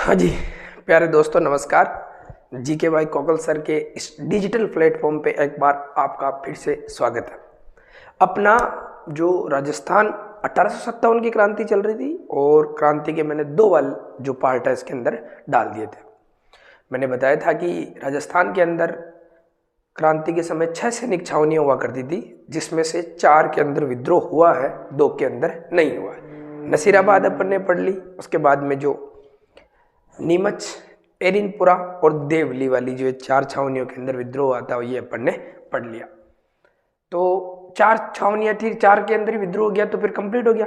हाँ जी, प्यारे दोस्तों नमस्कार। जीके भाई कोकल सर के इस डिजिटल प्लेटफॉर्म पे एक बार आपका फिर से स्वागत है। अपना जो राजस्थान 1857 की क्रांति चल रही थी और क्रांति के मैंने दो वाल जो पार्ट है इसके अंदर डाल दिए थे। मैंने बताया था कि राजस्थान के अंदर क्रांति के समय 6 सैनिक छावनियाँ हुआ करती थी, जिसमें से 4 के अंदर विद्रोह हुआ है, 2 के अंदर नहीं हुआ है। नसीराबाद अपन ने पढ़ ली, उसके बाद में जो नीमच, एरिनपुरा और देवली वाली जो 4 छावनियों के अंदर विद्रोह आता है ये अपन ने पढ़ लिया। तो 4 छावनियां थी, 4 के अंदर ही विद्रोह हो गया तो फिर कंप्लीट हो गया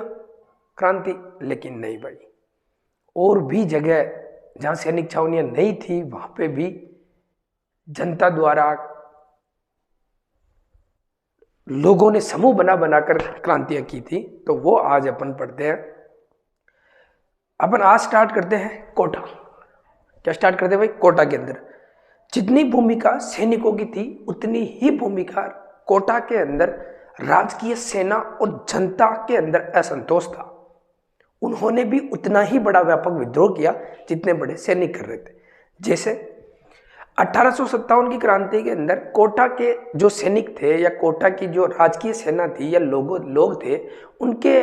क्रांति। लेकिन नहीं भाई, और भी जगह जहां सैनिक छावनियां नहीं थी वहां पे भी जनता द्वारा लोगों ने समूह बनाकर क्रांतियां की थी। तो वो आज अपन पढ़ते हैं। अपन आज स्टार्ट करते हैं कोटा। क्या स्टार्ट करते हैं भाई? कोटा के अंदर जितनी भूमिका सैनिकों की थी उतनी ही भूमिका कोटा के अंदर राजकीय सेना और जनता के अंदर असंतोष था। उन्होंने भी उतना ही बड़ा व्यापक विद्रोह किया जितने बड़े सैनिक कर रहे थे। जैसे 1857 की क्रांति के अंदर कोटा के जो सैनिक थे या कोटा की जो राजकीय सेना थी या लोग थे, उनके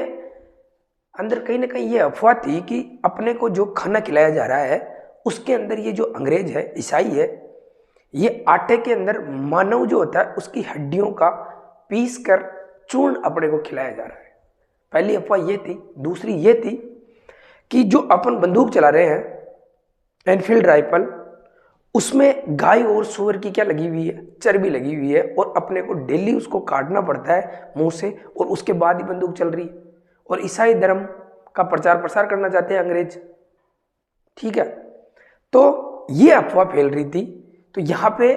अंदर कहीं ना कहीं ये अफवाह थी कि अपने को जो खाना खिलाया जा रहा है उसके अंदर ये जो अंग्रेज है, ईसाई है, ये आटे के अंदर मानव जो होता है उसकी हड्डियों का पीस कर चूर्ण अपने को खिलाया जा रहा है। पहली अफवाह ये थी। दूसरी ये थी कि जो अपन बंदूक चला रहे हैं एनफील्ड राइफल, उसमें गाय और सूअर की क्या लगी हुई है? चर्बी लगी हुई है, और अपने को डेली उसको काटना पड़ता है मुंह से, और उसके बाद ही बंदूक चल रही है। और ईसाई धर्म का प्रचार प्रसार करना चाहते हैं अंग्रेज। ठीक है, तो ये अफवाह फैल रही थी। तो यहाँ पे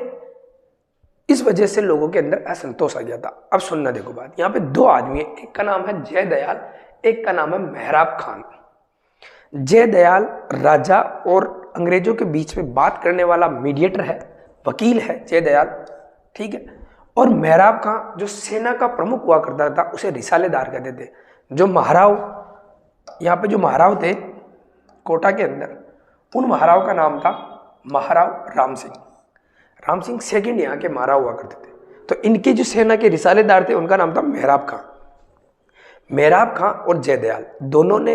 इस वजह से लोगों के अंदर असंतोष आ गया था। अब सुनना, देखो बात, यहाँ पे 2 आदमी है, एक का नाम है जयदयाल, एक का नाम है मेहराब खान। जयदयाल राजा और अंग्रेजों के बीच में बात करने वाला मीडिएटर है, वकील है जयदयाल, ठीक है। और मेहराब खान जो सेना का प्रमुख हुआ करता था उसे रिसालेदार कहते थे। जो महाराव, यहाँ पे जो महाराव थे कोटा के अंदर, उन महाराव का नाम था महाराव राम सिंह। राम सिंह सेकंड यहाँ के महाराव हुआ करते थे। तो इनके जो सेना के रिसालेदार थे उनका नाम था मेहराब खां। मेहराब खां और जयदयाल दोनों ने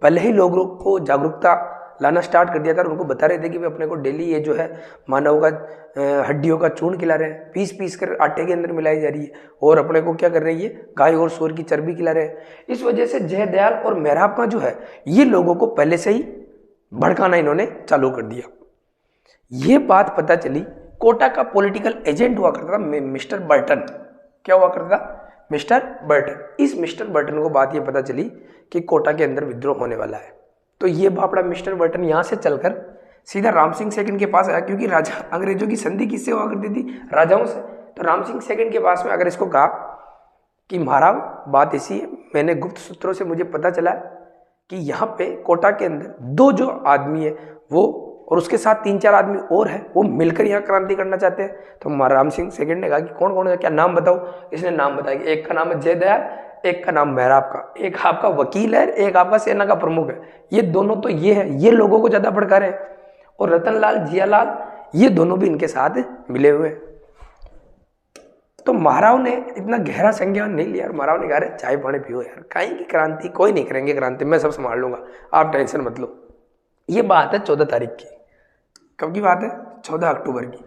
पहले ही लोगों को जागरूकता लाना स्टार्ट कर दिया था और उनको बता रहे थे कि अपने को डेली ये जो है मानव का हड्डियों का चूर्ण खिला रहे हैं, पीस कर आटे के अंदर मिलाई जा रही है, और अपने को क्या कर रही है, गाय और सूअर की चर्बी खिला रहे हैं। इस वजह से जयदयाल और मेहराब खां जो है ये लोगों को पहले से ही भड़काना इन्होंने चालू कर दिया। ये बात पता चली, कोटा का पॉलिटिकल एजेंट हुआ करता था मिस्टर बर्टन। क्या हुआ करता था? Mister Burton. इस मिस्टर बर्टन को बात ये पता चली कि कोटा के अंदर विद्रोह होने वाला है। तो ये बापड़ा मिस्टर बर्टन यहाँ से चलकर सीधा राम सिंह सेकंड के पास आया, क्योंकि राजा अंग्रेजों की संधि किससे हुआ करती थी? राजाओं से। तो राम सिंह सेकंड के पास में अगर इसको कहा कि महाराव बात ऐसी है, मैंने गुप्त सूत्रों से मुझे पता चला कि यहाँ पे कोटा के अंदर 2 जो आदमी है वो और उसके साथ 3-4 आदमी और है, वो मिलकर यहाँ क्रांति करना चाहते हैं। तो राम सिंह सेकंड ने कहा कि कौन कौन है, क्या नाम बताओ? इसने नाम बताया कि एक का नाम है जयदयाल, एक का नाम मेहराब का, एक आपका वकील है, एक आपका सेना का प्रमुख है। ये दोनों तो ये है, ये लोगों को ज्यादा भड़का रहे हैं। और रतनलाल, जियालाल, ये दोनों भी इनके साथ मिले हुए हैं। तो महाराव ने इतना गहरा संज्ञान नहीं लिया। महाराव ने कहा चाय पानी पियो यार, काहे की क्रांति, कोई नहीं करेंगे क्रांति, मैं सब संभाल लूंगा, आप टेंशन मत लो। ये बात है 14 तारीख की। कब की बात है? 14 अक्टूबर की।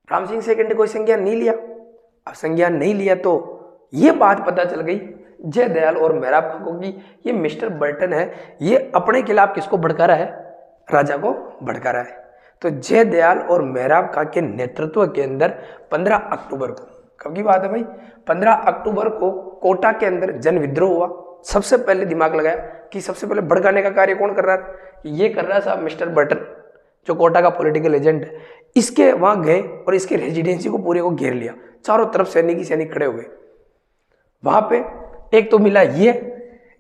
राम सिंह सेकंड ने कोई संज्ञान नहीं लिया। अब संज्ञान नहीं लिया तो ये बात पता चल गई जयदयाल और मेहराब खां को कि ये मिस्टर बर्टन है, ये अपने खिलाफ किसको भड़का रहा है? राजा को भड़का रहा है। तो जयदयाल और मेहराब खां के नेतृत्व के अंदर 15 अक्टूबर को, कब की बात है भाई? 15 अक्टूबर को कोटा के अंदर जन विद्रोह हुआ। सबसे पहले दिमाग लगाया कि सबसे पहले भड़काने का कार्य कौन कर रहा है? ये कर रहा है साहब मिस्टर बर्टन, जो कोटा का पॉलिटिकल एजेंट है। इसके वहां गए और इसके रेजिडेंसी को पूरे को घेर लिया। चारों तरफ सैनिक ही सैनिक खड़े हो गए। वहां पे एक तो मिला ये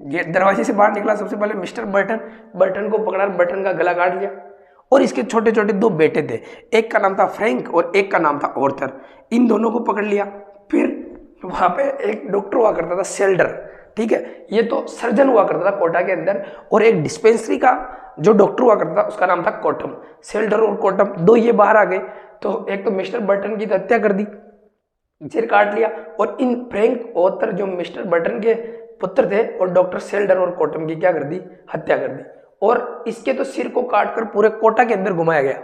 दरवाजे से बाहर निकला सबसे पहले मिस्टर बर्टन, बर्टन को पकड़ा, बर्टन का गला काट लिया। और इसके छोटे छोटे 2 बेटे थे, एक का नाम था फ्रैंक और एक का नाम था ऑर्थर। इन दोनों को पकड़ लिया। फिर वहां पे एक डॉक्टर हुआ करता था सेल्डर, ठीक है। ये तो सर्जन हुआ करता था कोटा के अंदर, और एक डिस्पेंसरी का जो डॉक्टर हुआ करता था उसका नाम था कोटम। सेल्डर और कोटम दो ये बाहर आ गए, तो एक तो मिस्टर बर्टन की हत्या कर दी, सिर काट लिया, और इन फ्रैंक ऑथर जो मिस्टर बर्टन के पुत्र थे और डॉक्टर सेल्डर और कोटम की क्या कर दी, हत्या कर दी। और इसके तो सिर को काटकर पूरे कोटा के अंदर घुमाया गया,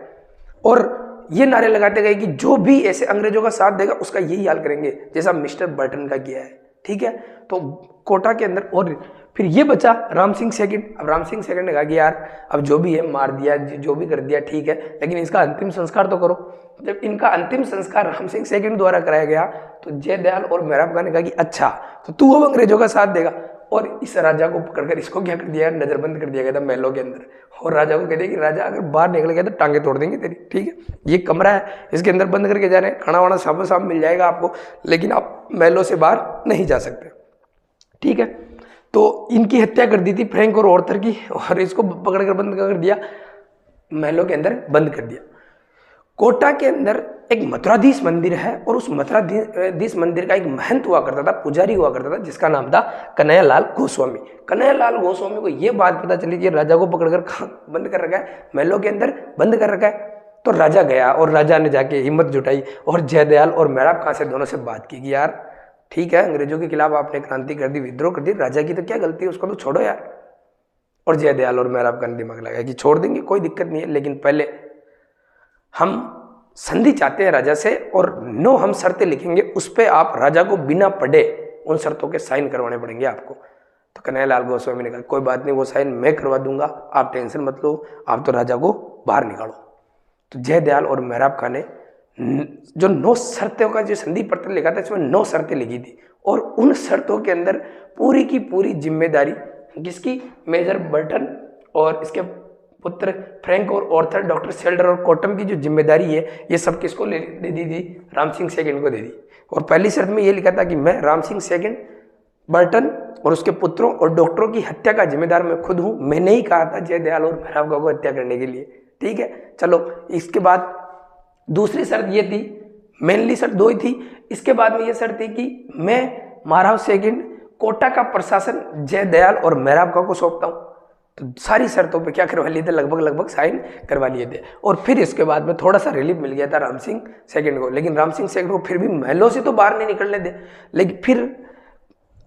और ये नारे लगाते गए कि जो भी ऐसे अंग्रेजों का साथ देगा उसका यही हाल करेंगे जैसा मिस्टर बर्टन का किया है, ठीक है। तो कोटा के अंदर, और फिर ये बचा राम सिंह सेकंड। अब राम सिंह सेकंड ने कहा कि यार अब जो भी है मार दिया, जो भी कर दिया ठीक है, लेकिन इसका अंतिम संस्कार तो करो। जब इनका अंतिम संस्कार राम सिंह सेकंड द्वारा कराया गया तो जयदयाल और मेहराब खान ने कहा कि अच्छा तो तू अब अंग्रेजों का साथ देगा, और इस राजा को पकड़कर इसको क्या कर दिया, नजरबंद कर दिया गया था महलों के अंदर, और राजा को कह दिया कि राजा अगर बाहर निकल गया तो टांगे तोड़ देंगे तेरी, ठीक है। ये कमरा है, इसके अंदर बंद करके जा रहे हैं, खाना वाना सामो साम मिल जाएगा आपको, लेकिन आप महलों से बाहर नहीं जा सकते, ठीक है। तो इनकी हत्या कर दी थी फ्रैंक और ऑर्थर की, और इसको पकड़कर बंद कर दिया, महलों के अंदर बंद कर दिया। कोटा के अंदर एक मथुराधीश मंदिर है, और उस मथुराधीश मंदिर का एक महंत हुआ करता था, पुजारी हुआ करता था, जिसका नाम था कन्हैयालाल गोस्वामी। कन्हैयालाल गोस्वामी को यह बात पता चली कि राजा को पकड़कर बंद कर रखा है, महलों के अंदर बंद कर रखा है। तो राजा गया, और राजा ने जाके हिम्मत जुटाई और जयदयाल और मेहराब खां से दोनों से बात की कि यार ठीक है, अंग्रेजों के खिलाफ आपने क्रांति कर दी, विद्रोह कर दी, राजा की तो क्या गलती है, उसको तो छोड़ो यार। और जयदयाल और मेहराब खां ने दिमाग लगाया कि छोड़ देंगे, कोई दिक्कत नहीं है, लेकिन पहले हम संधि चाहते हैं राजा से, और 9 हम शर्तें लिखेंगे, उस पर आप राजा को बिना पढ़े उन शर्तों के साइन करवाने पड़ेंगे आपको। तो कन्हैयालाल गोस्वामी ने कहा कोई बात नहीं, वो साइन मैं करवा दूंगा, आप टेंशन मत लो, आप तो राजा को बाहर निकालो। तो जयदयाल और मेहराब खां ने जो 9 शर्तों का जो संधि पत्र लिखा था, इसमें 9 शर्तें लिखी थी, और उन शर्तों के अंदर पूरी की पूरी जिम्मेदारी किसकी, मेजर बर्टन और इसके पुत्र फ्रैंक और ऑर्थर डॉक्टर सेल्डर और कोटम की जो जिम्मेदारी है, ये सब किसको दे दी थी, राम सिंह सेकंड को दे दी। और पहली शर्त में ये लिखा था कि मैं राम सिंह सेकंड, बर्टन और उसके पुत्रों और डॉक्टरों की हत्या का जिम्मेदार मैं खुद हूं, मैंने ही कहा था जयदयाल और मेहराब खां को हत्या करने के लिए, ठीक है। चलो, इसके बाद दूसरी शर्त ये थी, मेनली शर्त 2 ही थी, इसके बाद में ये शर्त थी कि मैं महाराव सेकंड कोटा का प्रशासन जयदयाल और मेहराब खां को सौंपता हूं। तो सारी शर्तों पे क्या करवा लिए थे, लगभग साइन करवा लिए थे। और फिर इसके बाद में थोड़ा सा रिलीफ मिल गया था राम सिंह सेकंड को, लेकिन राम सिंह सेकंड को फिर भी महलों से तो बाहर नहीं निकलने दे। लेकिन फिर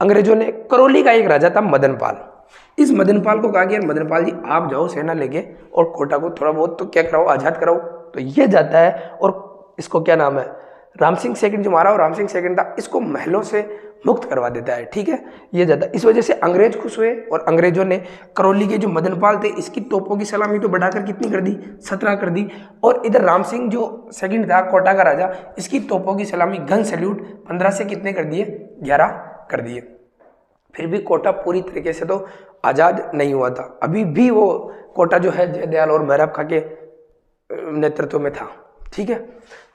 अंग्रेजों ने, करौली का एक राजा था मदनपाल, इस मदनपाल को कहा कि यार मदनपाल जी आप जाओ सेना लेके और कोटा को थोड़ा बहुत तो क्या कराओ, आजाद कराओ। तो ये जाता है, और इसको क्या नाम है, राम सिंह सेकंड जो मारा, और राम सिंह सेकंड था, इसको महलों से मुक्त करवा देता है, ठीक है। ये जाता है, इस वजह से अंग्रेज खुश हुए, और अंग्रेजों ने करौली के जो मदनपाल थे इसकी तोपों की सलामी तो बढ़ाकर कितनी कर दी, 17 कर दी। और इधर राम सिंह जो सेकंड था कोटा का राजा, इसकी तोपों की सलामी गन सैल्यूट 15 से कितने कर दिए, 11 कर दिए। फिर भी कोटा पूरी तरीके से तो आज़ाद नहीं हुआ था, अभी भी वो कोटा जो है जयदयाल और मेहराब खां के नेतृत्व में था, ठीक है।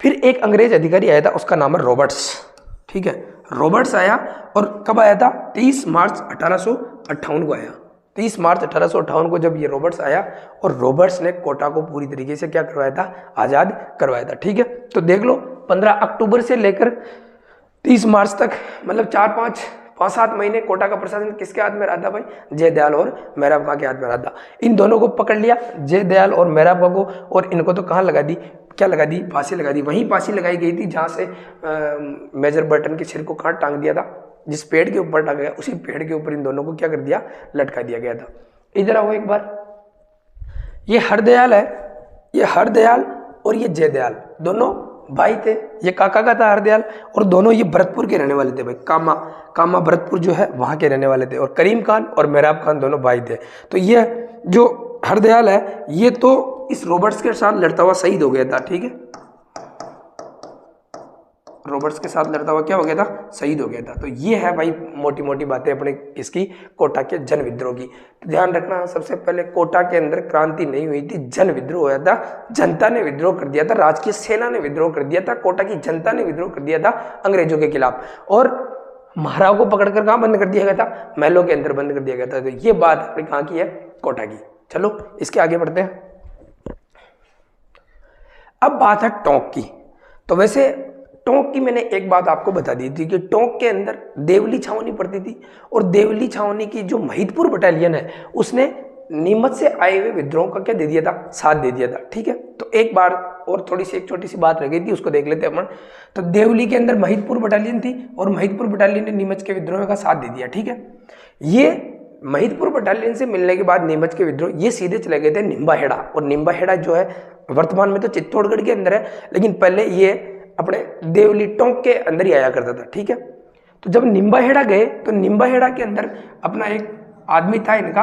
फिर एक अंग्रेज अधिकारी आया था, उसका नाम है रॉबर्ट्स, ठीक है। रॉबर्ट्स आया, और कब आया था, 23 मार्च 1858 को आया। 23 मार्च 1858 को जब ये रॉबर्ट्स आया, और रॉबर्ट्स ने कोटा को पूरी तरीके से क्या करवाया था, आज़ाद करवाया था, ठीक है। तो देख लो 15 अक्टूबर से लेकर 30 मार्च तक, मतलब 5-7 महीने कोटा का प्रशासन किसके हाथ में रहा था भाई, जयदयाल और मेहराब खां के हाथ में रहा था। इन दोनों को पकड़ लिया, जयदयाल और मेहराब खां को, और इनको तो कहाँ लगा दी, क्या लगा दी, फांसी लगा दी। वहीं फांसी लगाई गई थी जहाँ से मेजर बर्टन के सिर को कहाँ टांग दिया था, जिस पेड़ के ऊपर टांगा गया, उसी पेड़ के ऊपर इन दोनों को क्या कर दिया, लटका दिया गया था। इधर आओ एक बार, ये हरदयाल है, ये हरदयाल और ये जयदयाल दोनों भाई थे। ये काका का था हरदयाल, और दोनों ये भरतपुर के रहने वाले थे भाई, कामा भरतपुर जो है वहाँ के रहने वाले थे। और करीम खान और मेहराब खान दोनों भाई थे। तो ये जो हरदयाल है, ये तो इस रॉबर्ट्स के साथ लड़ता हुआ शहीद हो गया था, ठीक है। रॉबर्ट्स के साथ लड़ता हुआ क्या हो गया था, शहीद हो गया था। तो ये है भाई मोटी मोटी बातें अपने इसकी कोटा के जन विद्रोह की। तो ध्यान रखना, सबसे पहले कोटा के अंदर क्रांति नहीं हुई थी, जन विद्रोह हुआ था, जनता ने विद्रोह कर दिया था, राजकीय सेना ने विद्रोह कर दिया था, कोटा की जनता ने विद्रोह कर दिया था अंग्रेजों के खिलाफ, और महाराव को पकड़कर कहाँ बंद कर दिया गया था, महलों के अंदर बंद कर दिया गया था। तो ये बात अपनी कहाँ की है, कोटा की। चलो इसके आगे बढ़ते हैं। अब बात है टोंक की। तो वैसे टोंक की मैंने एक बात आपको बता दी थी कि टोंक के अंदर देवली छावनी पड़ती थी, और देवली छावनी की जो महिदपुर बटालियन है उसने नीमच से आए हुए विद्रोह का क्या दे दिया था, साथ दे दिया था। ठीक है, तो एक बार और थोड़ी सी एक छोटी सी बात रह गई थी, उसको देख लेते अपन। तो देवली के अंदर महिदपुर बटालियन थी और महिदपुर बटालियन ने नीमच के विद्रोह का साथ दे दिया। ठीक है, ये महिदपुर बटालियन से मिलने के बाद नीमच के विद्रोह ये सीधे चले गए थे निम्बाहेड़ा, और निम्बाहेड़ा जो है वर्तमान में तो चित्तौड़गढ़ के अंदर है, लेकिन पहले ये अपने देवली टोंक के अंदर ही आया करता था। ठीक है, तो जब निम्बाहेड़ा गए तो निम्बाहेड़ा के अंदर अपना एक आदमी था इनका,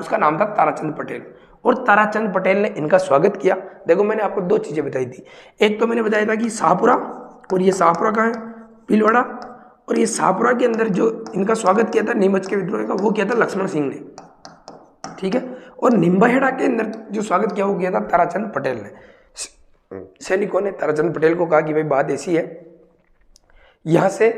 उसका नाम था ताराचंद पटेल, और ताराचंद पटेल ने इनका स्वागत किया। देखो मैंने आपको दो चीजें बताई थी, एक तो मैंने बताया था कि शाहपुरा, और ये शाहपुरा कहाँ है, भीलवाड़ा, और ये शाहपुरा के अंदर जो इनका स्वागत किया था नीमच के विद्रोह का वो किया था लक्ष्मण सिंह ने। ठीक है, और निम्बाहेड़ा के अंदर जो स्वागत किया वो किया था ताराचंद पटेल ने। सैनिकों ने ताराचंद पटेल को कहा कि भाई बात ऐसी है, यहां से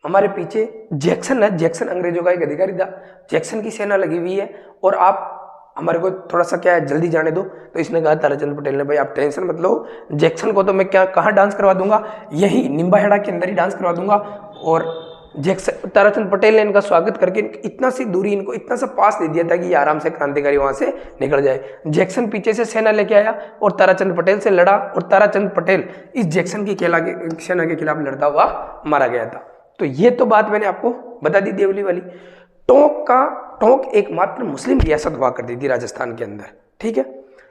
हमारे पीछे जैक्सन है, जैक्सन अंग्रेजों का एक अधिकारी था, जैक्सन की सेना लगी हुई है और आप हमारे को थोड़ा सा क्या है जल्दी जाने दो। तो इसने कहा ताराचंद पटेल ने, भाई आप टेंशन मत लो, जैक्सन को तो मैं क्या कहाँ डांस करवा दूंगा, यही निम्बाहेड़ा के अंदर ही डांस करवा दूंगा। और जैक्सन ताराचंद पटेल ने इनका स्वागत करके इतना सी दूरी, इनको इतना सा पास दे दिया था कि ये आराम से क्रांतिकारी वहां से निकल जाए। जैक्सन पीछे से सेना लेके आया और ताराचंद पटेल से लड़ा, और ताराचंद पटेल इस जैक्सन की सेना के खिलाफ लड़ता हुआ मारा गया था। तो ये तो बात मैंने आपको बता दी देवली वाली। टोंक एकमात्र मुस्लिम रियासत हुआ करती थी राजस्थान के अंदर। ठीक है,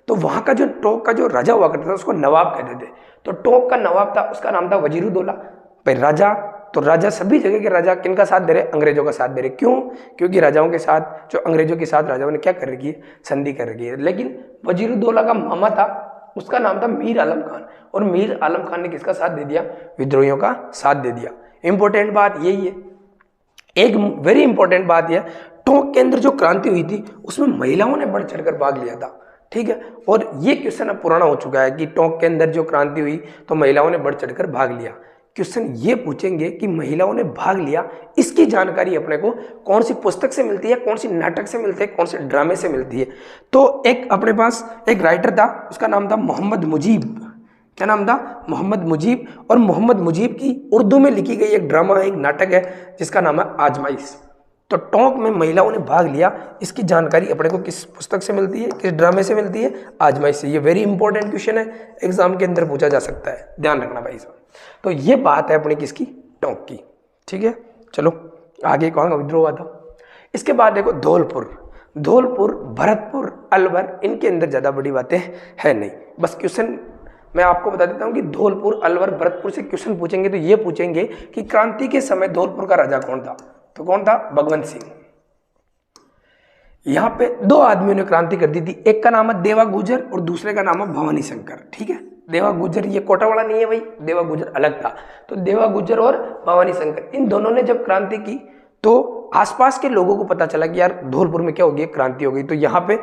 तो वहां का जो टोंक का जो राजा हुआ करता था उसको नवाब कहते थे। तो टोंक का नवाब था, उसका नाम था वजीरुद्दौला। भाई राजा, तो राजा सभी जगह के राजा किनका साथ दे रहे, अंग्रेजों का साथ दे रहे। क्यों? क्योंकि राजाओं के साथ, जो अंग्रेजों के साथ राजाओं ने क्या कर रखी है, संधि कर रखी है। लेकिन वजीरुद्दौला का मामा था, उसका नाम था मीर आलम खान, और मीर आलम खान ने किसका साथ दे दिया, विद्रोहियों का साथ दे दिया। इंपॉर्टेंट बात यही है, एक वेरी इंपॉर्टेंट बात यह, टोंक के अंदर जो क्रांति हुई थी उसमें महिलाओं ने बढ़ चढ़कर भाग लिया था। ठीक है, और ये क्वेश्चन अब पुराना हो चुका है कि टोंक के अंदर जो क्रांति हुई तो महिलाओं ने बढ़ चढ़कर भाग लिया। क्वेश्चन ये पूछेंगे कि महिलाओं ने भाग लिया, इसकी जानकारी अपने को कौन सी पुस्तक से मिलती है, कौन सी नाटक से मिलती है, कौन से ड्रामे से मिलती है। तो एक अपने पास एक राइटर था, उसका नाम था मोहम्मद मुजीब। क्या नाम था? मोहम्मद मुजीब। और मोहम्मद मुजीब की उर्दू में लिखी गई एक ड्रामा है, एक नाटक है जिसका नाम है आजमाइश। तो टोंक में महिलाओं ने भाग लिया, इसकी जानकारी अपने को किस पुस्तक से मिलती है, किस ड्रामे से मिलती है? आजमाइश से। ये वेरी इंपॉर्टेंट क्वेश्चन है, एग्जाम के अंदर पूछा जा सकता है, ध्यान रखना भाई साहब। तो ये बात है अपनी किसकी? टोंक की। ठीक है, चलो आगे कौन का विद्रोह हुआ था। इसके बाद देखो धौलपुर, भरतपुर, अलवर, इनके अंदर ज्यादा बड़ी बातें है नहीं। बस क्वेश्चन मैं आपको बता देता हूं कि धौलपुर, अलवर, भरतपुर से क्वेश्चन पूछेंगे तो ये पूछेंगे कि क्रांति के समय धौलपुर का राजा कौन था? तो कौन था? भगवंत सिंह। यहां पे दो आदमियों ने क्रांति कर दी थी, एक का नाम है देवा गुजर और दूसरे का नाम है भवानी शंकर। ठीक है, देवा गुजर ये कोटा वाला नहीं है भाई, देवा गुजर अलग था। तो देवा गुजर और भवानी शंकर, इन दोनों ने जब क्रांति की तो आसपास के लोगों को पता चला कि यार धौलपुर में क्या हो गई, क्रांति हो गई। तो यहाँ पे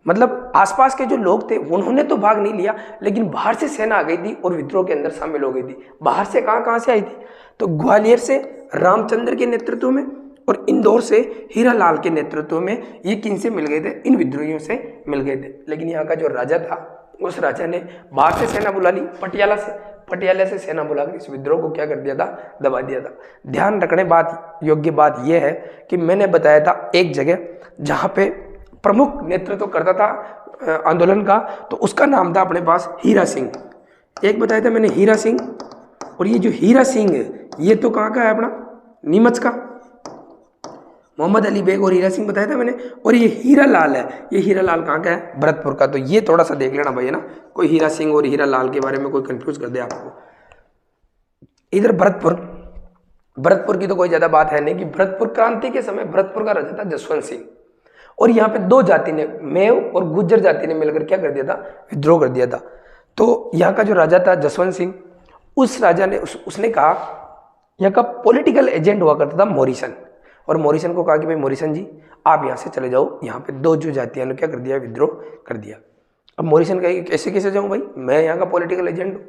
मतलब आसपास के जो लोग थे उन्होंने तो भाग नहीं लिया, लेकिन बाहर से सेना आ गई थी और विद्रोह के अंदर शामिल हो गई थी। बाहर से कहां से आई थी? तो ग्वालियर से रामचंद्र के नेतृत्व में और इंदौर से हीरालाल के नेतृत्व में। ये किन से मिल गए थे? इन विद्रोहियों से मिल गए थे। लेकिन यहाँ का जो राजा था, उस राजा ने बाहर से सेना बुला ली, पटियाला से सेना बुलाकर इस विद्रोह को क्या कर दिया था? दबा दिया था। ध्यान रखने बात योग्य बात यह है कि मैंने बताया था एक जगह जहां पे प्रमुख नेतृत्व करता था आंदोलन का, तो उसका नाम था अपने पास हीरा सिंह। एक बताया था मैंने हीरा सिंह, और ये जो हीरा सिंह है ये तो कहाँ का है? अपना नीमच का। मोहम्मद अली बेग और हीरा सिंह बताया था मैंने। और ये हीरा लाल है, ये हीरा लाल कहाँ का है? भरतपुर का। तो ये थोड़ा सा देख लेना भाई, है ना, कोई हीरा सिंह और हीरा लाल के बारे में कोई कंफ्यूज कर दे आपको। इधर भरतपुर की तो कोई ज्यादा बात है नहीं कि भरतपुर क्रांति के समय भरतपुर का राजा था जसवंत सिंह, और यहाँ पे दो जाति ने, मेव और गुज्जर जाति ने मिलकर क्या कर दिया था? विद्रोह कर दिया था। तो यहाँ का जो राजा था जसवंत सिंह, उस राजा ने उसने कहा, यहाँ का पॉलिटिकल एजेंट हुआ करता था मॉरिसन, और मॉरिसन को कहा कि भाई मॉरिसन जी आप यहाँ से चले जाओ, यहाँ पे दो जो जातियों ने क्या कर दिया? विद्रोह कर दिया। अब मॉरिसन कहे कैसे जाऊँ भाई, मैं यहाँ का पॉलिटिकल एजेंट हूँ।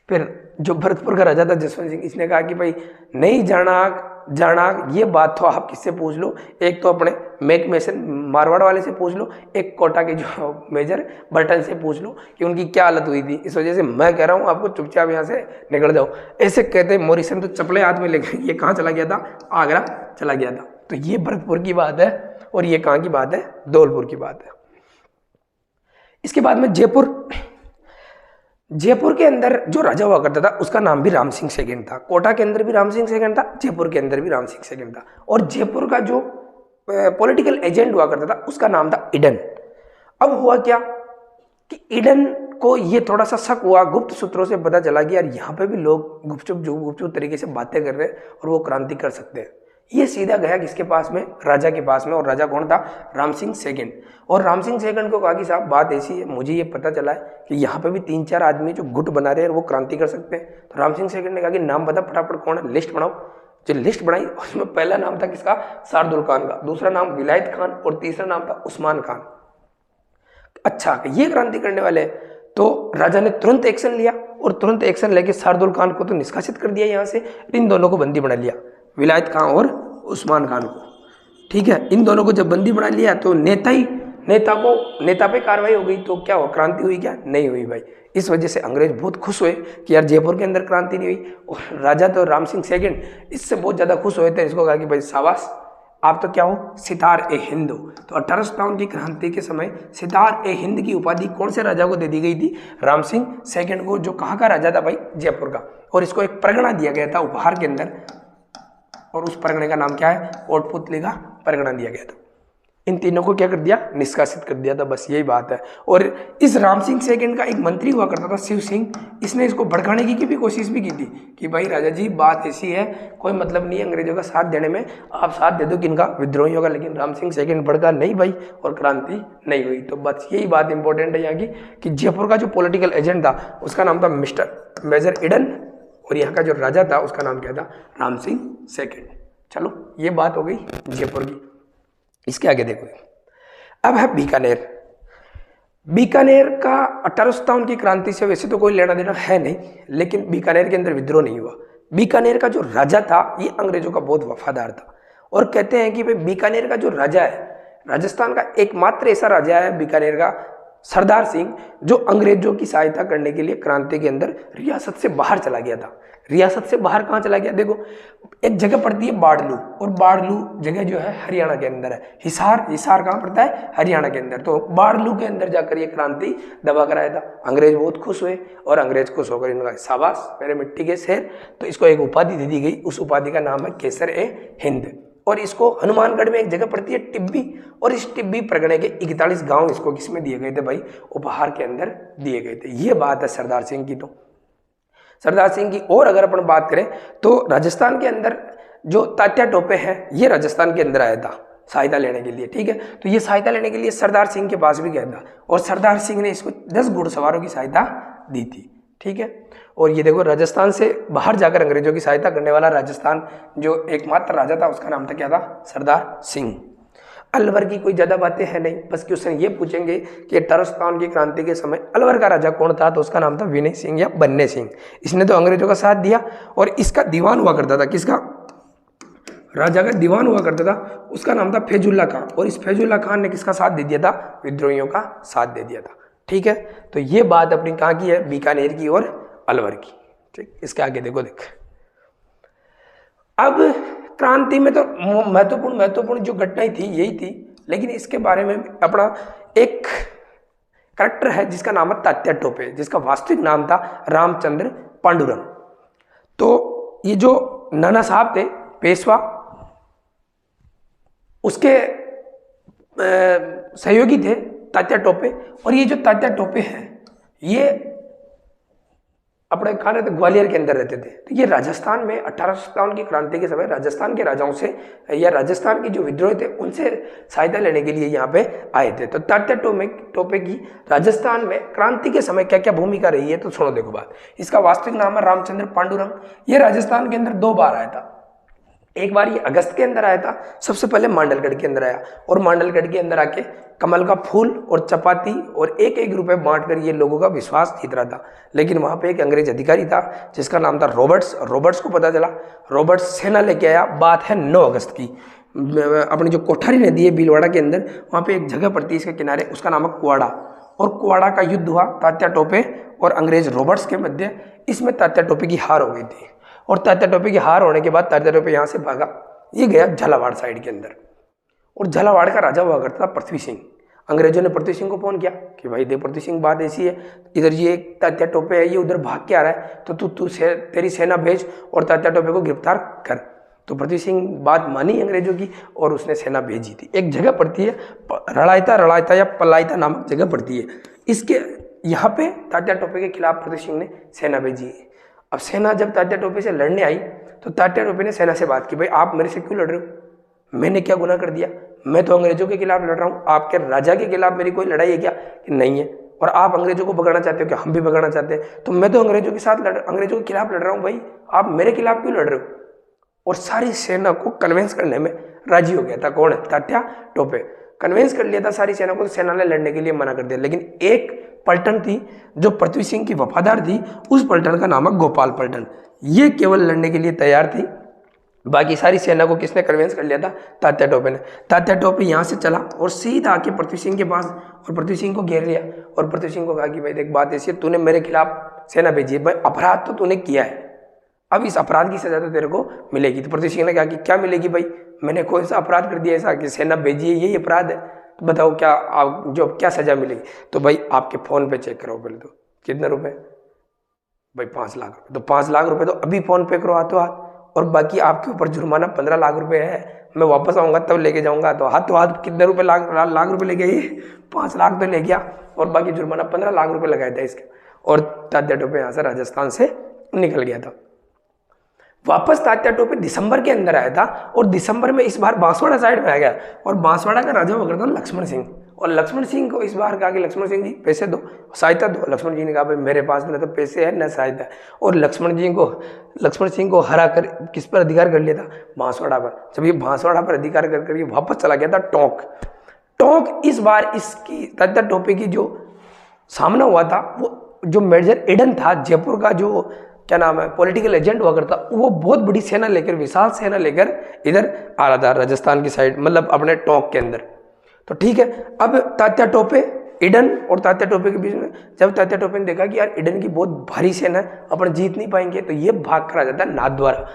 फिर जो भरतपुर का राजा था जसवंत सिंह, इसने कहा कि भाई नहीं जाना, जाना, ये बात तो आप किससे पूछ लो, एक तो अपने मैक मेसन मारवाड़ वाले से पूछ लो, एक कोटा के जो मेजर बर्टन से पूछ लो कि उनकी क्या हालत हुई थी। इस वजह से मैं कह रहा हूँ आपको चुपचाप यहाँ से निकल जाओ। ऐसे कहते मॉरिसन तो चपले हाथ में लेकर ये कहाँ चला गया था, आगरा चला गया था। तो ये भरतपुर की बात है और ये कहाँ की बात है, धौलपुर की बात है। इसके बाद में जयपुर के अंदर जो राजा हुआ करता था उसका नाम भी राम सिंह सेकंड था। कोटा के अंदर भी राम सिंह सेकंड था, जयपुर के अंदर भी राम सिंह सेकंड था। और जयपुर का जो पॉलिटिकल एजेंट हुआ करता था उसका नाम था ईडन। अब हुआ क्या कि ईडन को ये थोड़ा सा शक हुआ, गुप्त सूत्रों से पता चला कि यार यहाँ पे भी लोग गुपचुप तरीके से बातें कर रहे हैं और वो क्रांति कर सकते हैं। ये सीधा गया किसके पास में, राजा के पास में। और राजा कौन था, राम सिंह सेकंड। और राम सिंह सेकंड को कहा कि साहब बात ऐसी है, मुझे ये पता चला है कि यहाँ पे भी 3-4 आदमी जो गुट बना रहे हैं वो क्रांति कर सकते हैं। तो राम सिंह सेकंड ने कहा कि नाम बता फटाफट कौन है, लिस्ट बनाओ। जो लिस्ट बनाई उसमें पहला नाम था किसका, शार्दुल खान का, दूसरा नाम विलायत खान और तीसरा नाम था उस्मान खान। अच्छा, ये क्रांति करने वाले। तो राजा ने तुरंत एक्शन लिया और तुरंत एक्शन लेके शार्दुल खान को तो निष्कासित कर दिया यहाँ से, इन दोनों को बंदी बना लिया, विलायत खान और उस्मान खान को। ठीक है, इन दोनों को जब बंदी बना लिया तो नेता पे कार्रवाई हो गई। तो क्या हो, क्रांति हुई क्या, नहीं हुई भाई। इस वजह से अंग्रेज बहुत खुश हुए कि यार जयपुर के अंदर क्रांति नहीं हुई। और राजा तो राम सिंह सेकंड इससे बहुत ज्यादा खुश हुए थे। इसको कहा कि भाई शाबाश, आप तो क्या हो, सितार ए हिंद हो। तो 1857 की क्रांति के समय सितार ए हिंद की उपाधि कौन से राजा को दे दी गई थी, राम सिंह सेकंड को, जो कहाँ का राजा था भाई, जयपुर का। और इसको एक परगना दिया गया था उपहार के अंदर, और उस परगने का नाम क्या है, कोटपुतली का परगना दिया गया था। इन तीनों को क्या कर दिया, निष्कासित कर दिया था। बस यही बात है। और इस राम सिंह सेकंड का एक मंत्री हुआ करता था शिव सिंह, इसने इसको भड़काने की भी कोशिश भी की थी कि भाई राजा जी बात ऐसी है, कोई मतलब नहीं है अंग्रेजों का साथ देने में, आप साथ दे दो किनका, विद्रोहियों का। लेकिन राम सिंह सेकंड भड़का नहीं भाई और क्रांति नहीं हुई। तो बस यही बात इंपॉर्टेंट है यहाँ की कि जयपुर का जो पॉलिटिकल एजेंट था उसका नाम था मेजर ईडन, और यहाँ का जो राजा था उसका नाम क्या था, राम सिंह सेकंड। चलो ये बात हो गई जयपुर की। इसके आगे देखो, अब है बीकानेर। बीकानेर का 1857 की क्रांति से वैसे तो कोई लेना देना है नहीं, लेकिन बीकानेर के अंदर विद्रोह नहीं हुआ। बीकानेर का जो राजा था ये अंग्रेजों का बहुत वफादार था। और कहते हैं कि भाई बीकानेर का जो राजा है, राजस्थान का एकमात्र ऐसा राजा है बीकानेर का, सरदार सिंह, जो अंग्रेजों की सहायता करने के लिए क्रांति के अंदर रियासत से बाहर चला गया था। रियासत से बाहर कहाँ चला गया, देखो एक जगह पड़ती है बाड़लू, और बाड़लू जगह जो है हरियाणा के अंदर है। हिसार कहाँ पड़ता है, हरियाणा के अंदर। तो बाड़लू के अंदर जाकर ये क्रांति दबा कर आया था। अंग्रेज बहुत खुश हुए और अंग्रेज खुश होकर इनका शाबाश मेरे मिट्टी के शहर। तो इसको एक उपाधि दे दी गई, उस उपाधि का नाम है केसर ए हिंद। और इसको हनुमानगढ़ में एक जगह पड़ती है टिब्बी, और इस टिब्बी परगने के 41 गांव इसको किसमें दिए गए थे भाई, उपहार के अंदर दिए गए थे। ये बात है सरदार सिंह की। तो सरदार सिंह की और अगर अपन बात करें तो राजस्थान के अंदर जो तात्या टोपे है, ये राजस्थान के अंदर आया था सहायता लेने के लिए। ठीक है, तो ये सहायता लेने के लिए सरदार सिंह के पास भी गया था, और सरदार सिंह ने इसको 10 घुड़सवारों की सहायता दी थी। ठीक है, और ये देखो राजस्थान से बाहर जाकर अंग्रेजों की सहायता करने वाला राजस्थान जो एकमात्र राजा था उसका नाम था क्या था, सरदार सिंह। अलवर की कोई ज्यादा बातें हैं नहीं, बस क्वेश्चन ये पूछेंगे कि 1857 की क्रांति के समय अलवर का राजा कौन था, तो उसका नाम था विनय सिंह या बन्ने सिंह। इसने तो अंग्रेजों का साथ दिया, और इसका दीवान हुआ करता था, किसका, राजा का दीवान हुआ करता था, उसका नाम था फैजुल्ला खान। और इस फैजुल्ला खान ने किसका साथ दे दिया था, विद्रोहियों का साथ दे दिया था। ठीक है, तो ये बात अपनी कहाँ की है, बीकानेर की और अलवर की। ठीक, इसके आगे देखो, अब क्रांति में तो महत्वपूर्ण जो घटनाएं थी यही थी, लेकिन इसके बारे में अपना एक कैरेक्टर है जिसका नाम है तात्या टोपे, जिसका वास्तविक नाम था रामचंद्र पांडुरंग। तो ये जो नाना साहब थे पेशवा, उसके सहयोगी थे तात्या टोपे। और ये जो तात्या टोपे हैं ये अपने कहाँ रहते, ग्वालियर के अंदर रहते थे। तो ये राजस्थान में 1857 की क्रांति के समय राजस्थान के राजाओं से या राजस्थान के जो विद्रोह थे उनसे सहायता लेने के लिए यहाँ पे आए थे। तो तात्या टोपे की राजस्थान में क्रांति के समय क्या क्या भूमिका रही है, तो सुनो देखो बात। इसका वास्तविक नाम है रामचंद्र पांडुरंग। ये राजस्थान के अंदर 2 बार आया था। एक बार ये अगस्त के अंदर आया था, सबसे पहले मांडलगढ़ के अंदर आया और मांडलगढ़ के अंदर आके कमल का फूल और चपाती और एक एक रुपए बांटकर ये लोगों का विश्वास जीत रहा था। लेकिन वहां पे एक अंग्रेज अधिकारी था जिसका नाम था रॉबर्ट्स। रॉबर्ट्स को पता चला, रॉबर्ट्स सेना लेके आया। बात है 9 अगस्त की। अपनी जो कोठारी नदी है भीलवाड़ा के अंदर, वहां पे एक जगह पड़ती है इसके किनारे, उसका नाम है कुआड़ा। और कुआड़ा का युद्ध हुआ तात्या टोपे और अंग्रेज रॉबर्ट्स के मध्य। इसमें तात्या टोपे की हार हो गई थी और तात्या टोपे की हार होने के बाद तात्या टोपे यहाँ से भागा, ये गया झालावाड़ साइड के अंदर। और झालावाड़ का राजा हुआ करता था पृथ्वी सिंह। अंग्रेजों ने पृथ्वी सिंह को फोन किया कि भाई देख पृथ्वी सिंह, बात ऐसी है, इधर ये तात्या टोपे है, ये उधर भाग के आ रहा है, तो तू तेरी सेना भेज और तात्या टोपे को गिरफ्तार कर। तो पृथ्वी सिंह बात मानी अंग्रेजों की और उसने सेना भेजी थी। एक जगह पड़ती है रड़ायता या पलायता नामक जगह पड़ती है, इसके यहाँ पे तात्या टोपे के खिलाफ पृथ्वी सिंह ने सेना भेजी। अब सेना जब तात्या टोपे से लड़ने आई तो तात्या टोपे ने सेना से बात की, भाई आप मेरे से क्यों लड़ रहे हो, मैंने क्या गुनाह कर दिया, मैं तो अंग्रेजों के खिलाफ लड़ रहा हूँ, आपके राजा के खिलाफ मेरी कोई लड़ाई है क्या, कि नहीं है, और आप अंग्रेजों को भगाना चाहते हो क्या, हम भी भगाना चाहते हैं, तो मैं तो अंग्रेजों के साथ अंग्रेजों के खिलाफ लड़ रहा हूँ, भाई आप मेरे खिलाफ क्यों लड़ रहे हो। और सारी सेना को कन्विंस करने में राजी हो गया था, कौन है, तात्या टोपे। कन्विंस कर लिया था सारी सेना को, तो सेना ने लड़ने के लिए मना कर दिया। लेकिन एक पलटन थी जो पृथ्वी सिंह की वफादार थी, उस पलटन का नाम है गोपाल पलटन, ये केवल लड़ने के लिए तैयार थी। बाकी सारी सेना को किसने कन्विंस कर लिया था, तात्या टोपे ने। तात्या टोपे यहाँ से चला और सीधा आके पृथ्वी सिंह के पास और पृथ्वी सिंह को घेर लिया और पृथ्वी सिंह को कहा कि भाई देख बात ऐसी है, तूने मेरे खिलाफ सेना भेजी है, भाई अपराध तो तूने किया है, अब इस अपराध की सजा तो तेरे को मिलेगी। तो पृथ्वी सिंह ने कहा कि क्या मिलेगी भाई, मैंने कोई सा अपराध कर दिया ऐसा कि सेना भेजी है, यही अपराध है, तो बताओ क्या क्या सजा मिलेगी। तो भाई आपके फोन पे चेक करो पहले, तो कितने रुपए, भाई 5 लाख रुपए। तो 5 लाख रुपए तो अभी फोन पे करो हाथों हाथ, और बाकी आपके ऊपर जुर्माना 15 लाख रुपए है, मैं वापस आऊंगा तब लेके जाऊंगा। तो हाथों हाथ कितने रुपए, लाख रुपए ले गए, 5 लाख तो ले गया और बाकी जुर्माना 15 लाख रुपए लगाया था इसके। और तात्या टोपे यहाँ से राजस्थान से निकल गया था। वापस तात्या टोपे दिसंबर के अंदर आया था और दिसंबर में इस बार बांसवाड़ा साइड में आ गया और बांसवाड़ा का राजा हुआ करता लक्ष्मण सिंह। और लक्ष्मण सिंह को इस बार कहा कि लक्ष्मण सिंह जी पैसे दो, सहायता दो। लक्ष्मण जी ने कहा भाई मेरे पास न तो पैसे है न सहायता है। और लक्ष्मण सिंह को हरा कर किस पर अधिकार कर लिया था, बांसवाड़ा पर। जब ये बांसवाड़ा पर अधिकार कर ये वापस चला गया था टोंक। इस बार इसकी तात्या टोपे की जो सामना हुआ था, वो जो मेजर एडन था जयपुर का, जो क्या नाम है पॉलिटिकल एजेंट हुआ करता, वो बहुत बड़ी सेना लेकर, विशाल सेना लेकर इधर आ रहा था राजस्थान की साइड, मतलब अपने टोंक के अंदर। तो ठीक है, अब तात्या टोपे, ईडन और तात्या टोपे के बीच में, जब तात्या टोपे ने देखा कि यार ईडन की बहुत भारी सेना है, अपन जीत नहीं पाएंगे, तो ये भाग कर आ जाता है नाथद्वारा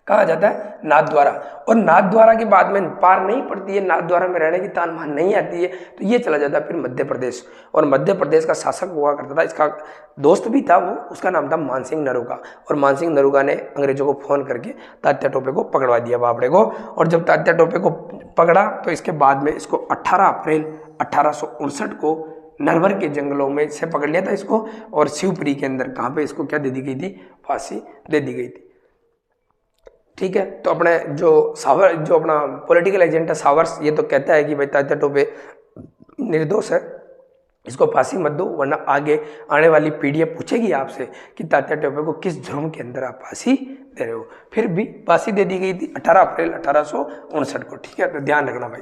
कहा जाता है नाथद्वारा। और नाथद्वारा के बाद में पार नहीं पड़ती है, नाथद्वारा में रहने की तान मान नहीं आती है, तो ये चला जाता है फिर मध्य प्रदेश। और मध्य प्रदेश का शासक हुआ करता था, इसका दोस्त भी था वो, उसका नाम था मानसिंह नरूका। और मानसिंह नरूका ने अंग्रेजों को फोन करके तात्या टोपे को पकड़वा दिया बाबड़े को। और जब तात्या टोपे को पकड़ा तो इसके बाद में इसको 18 अप्रैल 1859 को नरवर के जंगलों में से पकड़ लिया था इसको, और शिवपुरी के अंदर कहाँ पे इसको क्या दे दी गई थी, फांसी दे दी गई थी। ठीक है, तो अपने जो अपना पॉलिटिकल एजेंट है सावर्स, ये तो कहता है कि भाई तात्या टोपे निर्दोष है, इसको फांसी मत दो, वरना आगे आने वाली पीढ़ी पूछेगी आपसे कि तात्या टोपे को किस जुर्म के अंदर आप फांसी दे रहे हो। फिर भी फांसी दे दी गई थी 18 अप्रैल 1859 को। ठीक है, तो ध्यान रखना भाई।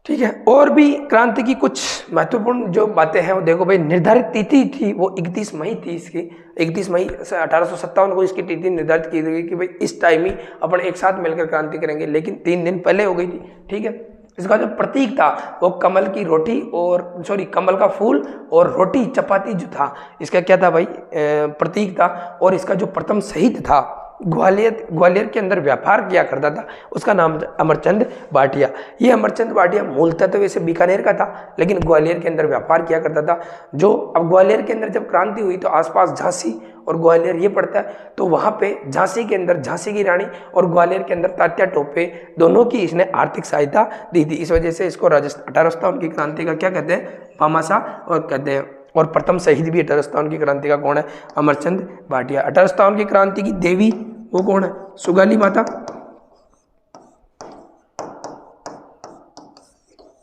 ठीक है, और भी क्रांति की कुछ महत्वपूर्ण जो बातें हैं वो देखो भाई। निर्धारित तिथि थी वो 31 मई थी इसकी, 31 मई 1857 को इसकी तिथि निर्धारित की गई कि भाई इस टाइम ही अपन एक साथ मिलकर क्रांति करेंगे, लेकिन 3 दिन पहले हो गई थी। ठीक है, इसका जो प्रतीक था वो कमल की रोटी और कमल का फूल और रोटी चपाती जो था, इसका क्या था भाई, प्रतीक था। और इसका जो प्रथम शहीद था ग्वालियर के अंदर व्यापार किया करता था, उसका नाम अमरचंद भाटिया। ये अमरचंद भाटिया मूलतः तो वैसे बीकानेर का था, लेकिन ग्वालियर के अंदर व्यापार किया करता था। जो अब ग्वालियर के अंदर जब क्रांति हुई तो आसपास झांसी और ग्वालियर ये पड़ता है, तो वहाँ पे झांसी के अंदर झांसी की रानी और ग्वालियर के अंदर तात्या टोपे, दोनों की इसने आर्थिक सहायता दी थी। इस वजह से इसको 1857 की क्रांति का क्या कहते हैं, भामाशाह और कहते हैं। और प्रथम शहीद भी 1857 की क्रांति का कौन है, अमरचंद भाटिया। 1857 की क्रांति की देवी वो कौन है, सुगाली माता।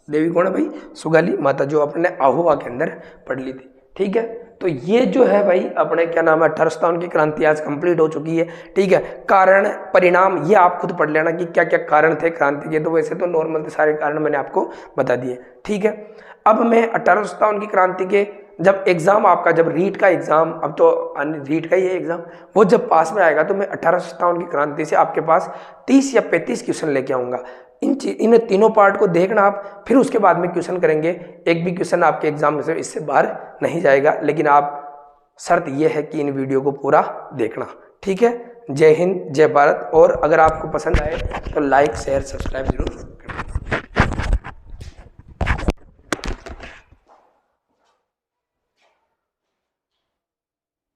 देवी कौन है भाई, सुगाली माता, जो अपने आहोवा के अंदर पढ़ ली थी। ठीक है, तो ये जो है भाई अपने क्या नाम है 1857 की क्रांति आज कंप्लीट हो चुकी है। ठीक है, कारण परिणाम ये आप खुद पढ़ लेना कि क्या क्या कारण थे क्रांति के, तो वैसे तो नॉर्मल थे सारे कारण मैंने आपको बता दिए। ठीक है, अब मैं 1857 की क्रांति के जब एग्जाम आपका, जब रीट का एग्जाम, अब तो रीट का ही है एग्जाम, वो जब पास में आएगा तो मैं 1857 की क्रांति से आपके पास 30 या 35 क्वेश्चन लेके आऊंगा। इन तीनों पार्ट को देखना आप, फिर उसके बाद में क्वेश्चन करेंगे। एक भी क्वेश्चन आपके एग्जाम में से इससे बाहर नहीं जाएगा, लेकिन आप शर्त यह है कि इन वीडियो को पूरा देखना। ठीक है, जय हिंद, जय भारत। और अगर आपको पसंद आए तो लाइक शेयर सब्सक्राइब जरूर